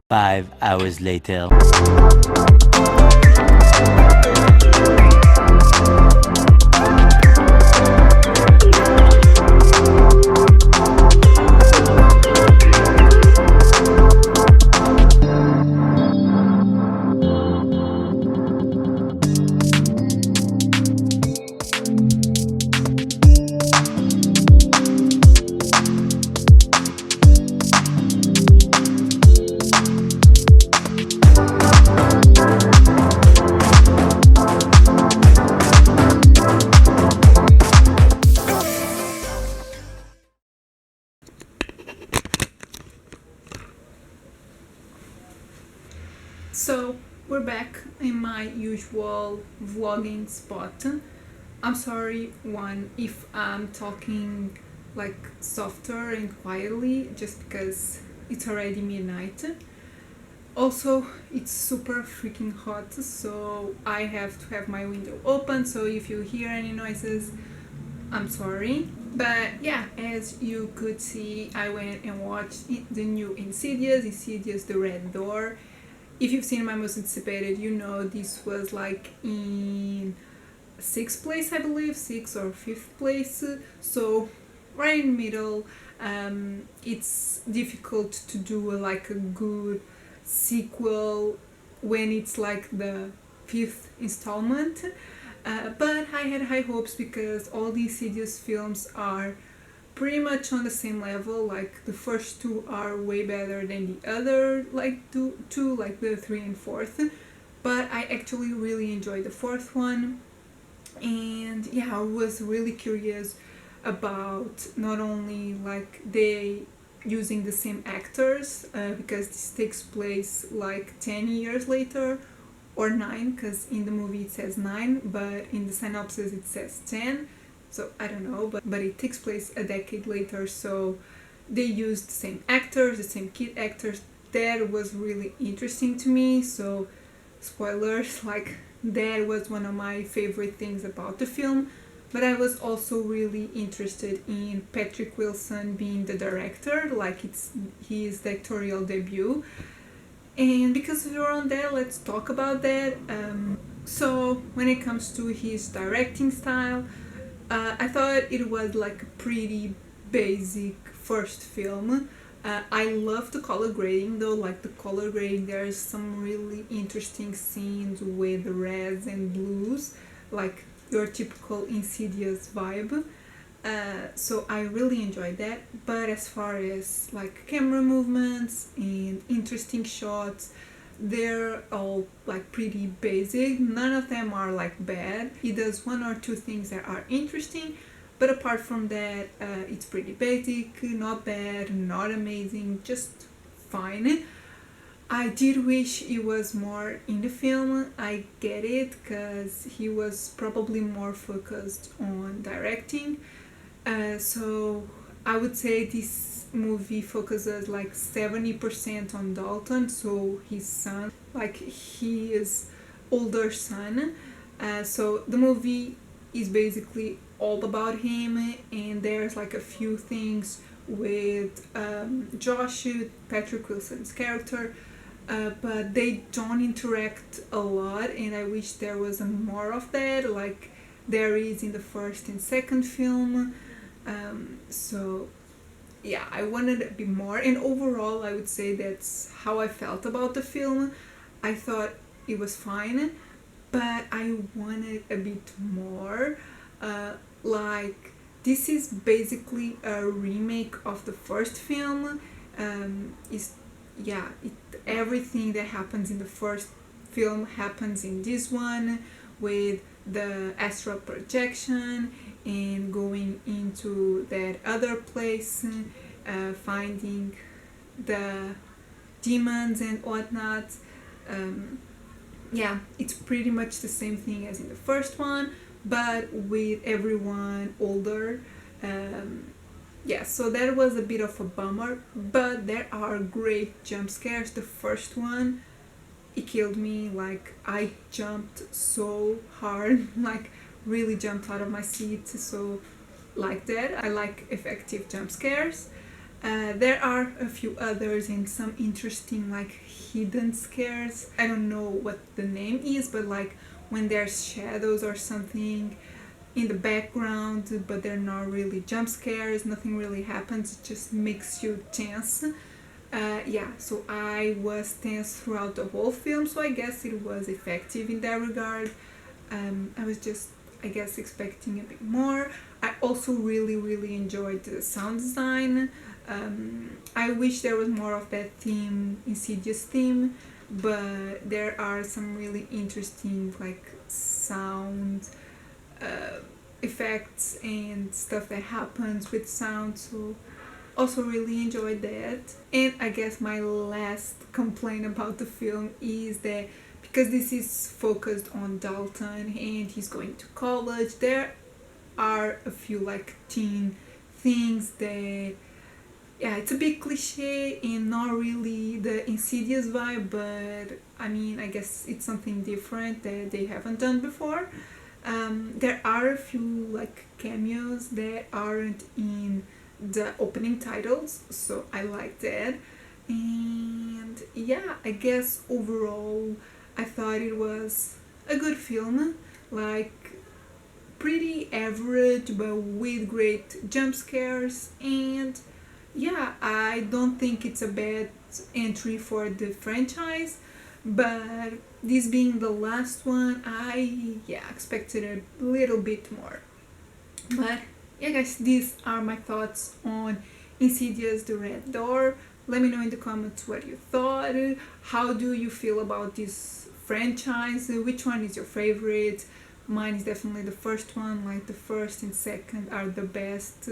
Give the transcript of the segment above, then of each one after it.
5 hours later. So we're back in my usual vlogging spot. I'm sorry, one, if I'm talking like softer and quietly, just because it's already midnight. Also, it's super freaking hot, so I have to have my window open, so if you hear any noises, I'm sorry. But yeah, as you could see, I went and watched the new Insidious, The Red Door. If you've seen my most anticipated, you know this was like in 6th place, I believe, 6th or 5th place, so right in the middle. It's difficult to do like a good sequel when it's like the 5th installment, but I had high hopes because all these Insidious films are pretty much on the same level. Like the first two are way better than the other, like two like the 3 and 4th, but I actually really enjoyed the 4th one. And yeah, I was really curious about not only like they using the same actors, because this takes place like 10 years later, or 9, because in the movie it says 9 but in the synopsis it says 10, so I don't know, but it takes place a decade later, so they used the same actors, the same kid actors. That was really interesting to me. So spoilers, like that was one of my favorite things about the film. But I was also really interested in Patrick Wilson being the director, like it's his directorial debut. And because we're on that, let's talk about that. So when it comes to his directing style, I thought it was like a pretty basic first film. I love the color grading though, like the color grading, there's some really interesting scenes with reds and blues, like your typical Insidious vibe. So I really enjoyed that. But as far as like camera movements and interesting shots, they're all like pretty basic. None of them are like bad. He does one or two things that are interesting, but apart from that, it's pretty basic, not bad, not amazing, just fine. I did wish he was more in the film. I get it, because he was probably more focused on directing. So I would say this movie focuses like 70% on Dalton, so his son, like his older son. So the movie is basically all about him, and there's like a few things with Josh, Patrick Wilson's character, but they don't interact a lot, and I wish there was more of that, like there is in the first and second film. So yeah, I wanted a bit more, and overall I would say that's how I felt about the film. I thought it was fine, but I wanted a bit more. Like this is basically a remake of the first film. Is yeah, everything that happens in the first film happens in this one, with the astral projection and going into that other place, finding the demons and whatnot. Yeah, it's pretty much the same thing as in the first one, but with everyone older. Yeah, so that was a bit of a bummer, but there are great jump scares. The first one, it killed me. Like I jumped so hard, like really jumped out of my seat, so like that. I like effective jump scares. There are a few others and some interesting like hidden scares. I don't know what the name is, but like when there's shadows or something in the background, but they're not really jump scares, nothing really happens, it just makes you tense. Yeah, so I was tense throughout the whole film, so I guess it was effective in that regard. I was just, I guess, expecting a bit more. I also really enjoyed the sound design. I wish there was more of that theme, Insidious theme, but there are some really interesting like sound effects and stuff that happens with sound, so also really enjoyed that. And I guess my last complaint about the film is that because this is focused on Dalton and he's going to college, there are a few like teen things that, yeah, it's a bit cliche and not really the Insidious vibe, but I mean, I guess it's something different that they haven't done before. There are a few like cameos that aren't in the opening titles, so I like that. And yeah, I guess overall I thought it was a good film, like pretty average but with great jump scares. And yeah, I don't think it's a bad entry for the franchise, but this being the last one, I expected a little bit more. But yeah, guys, these are my thoughts on Insidious the Red Door. Let me know in the comments what you thought. How do you feel about this franchise? Which one is your favorite? Mine is definitely the first one. Like the first and second are the best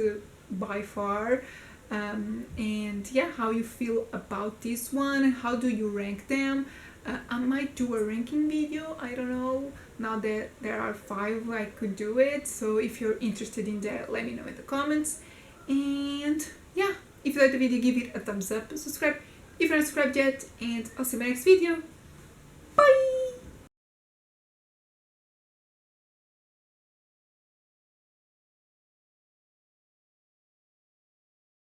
by far. And yeah, how you feel about this one? How do you rank them? I might do a ranking video, I don't know. Now that there are 5, I could do it. So if you're interested in that, let me know in the comments. And yeah, if you like the video, give it a thumbs up, subscribe if you're not subscribed yet, and I'll see you in my next video.